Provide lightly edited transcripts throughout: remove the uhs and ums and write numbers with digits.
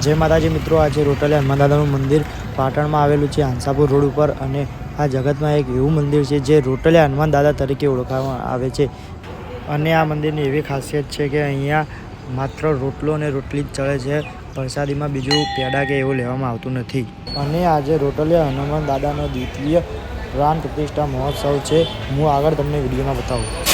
जय माताजी मित्रों, आज रोटले हनुमान दादाનું મંદિર પાટણમાં આવેલું છે, હાંસાપુર રોડ ઉપર। અને આ જગતમાં એક એવું મંદિર છે જે રોટલે હનુમાન દાદા તરીકે ઓળખવામાં આવે છે। અને આ મંદિરની એવી ખાસિયત છે કે અહીંયા માત્ર રોટલો અને રોટલી જ ચડે છે, પ્રસાદીમાં બીજું પેડા કે એવું લેવામાં આવતું નથી। અને આજે રોટલે હનુમાન દાદાનો દ્વિતીય પ્રાણ પ્રતિષ્ઠા મહોત્સવ છે। હું આગળ તમને વિડીયોમાં બતાવું।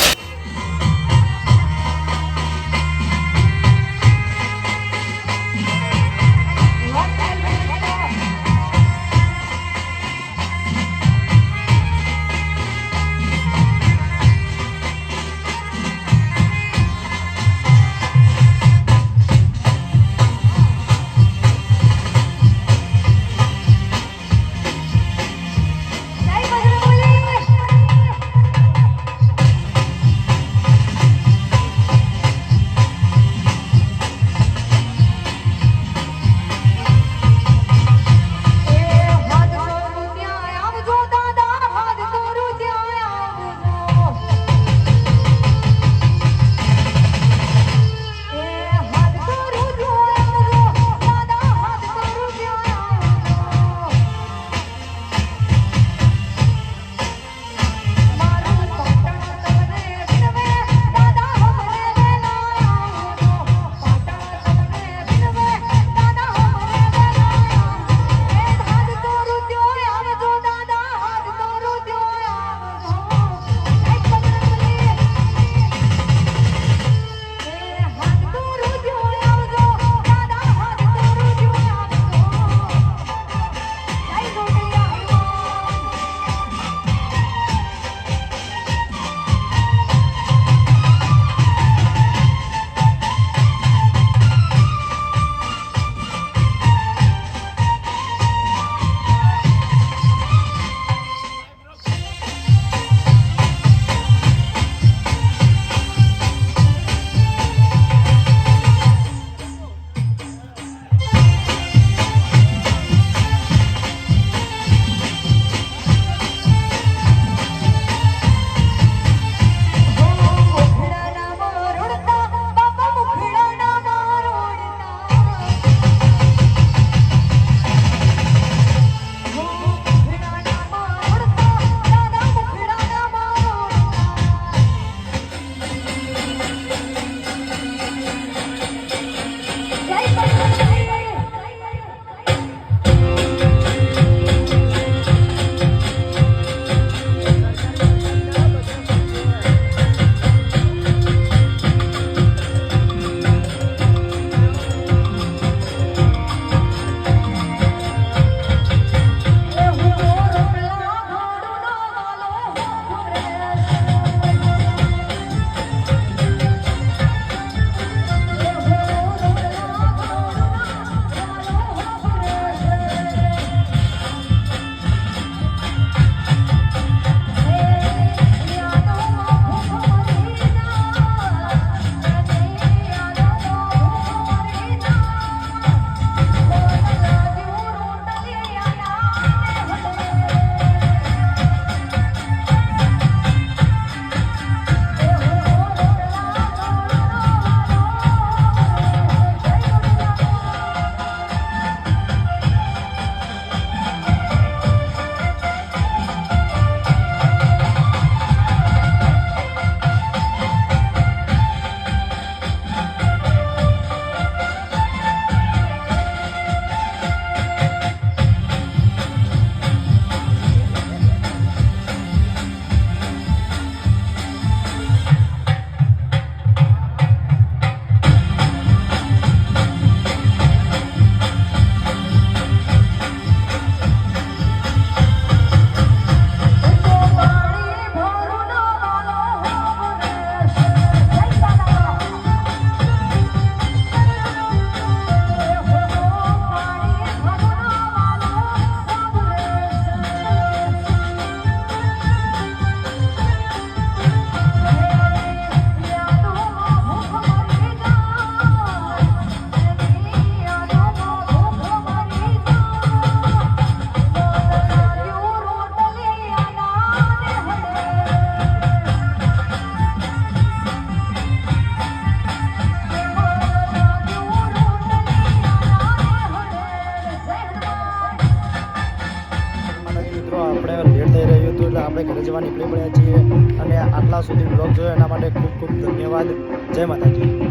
આપણે લેટ થઈ રહ્યું હતું એટલે આપણે ઘરે જવા નીકળી પડ્યા છીએ અને આટલા સુધી બ્લોગ જોયો એના માટે ખૂબ ખૂબ ધન્યવાદ. જય માતાજી.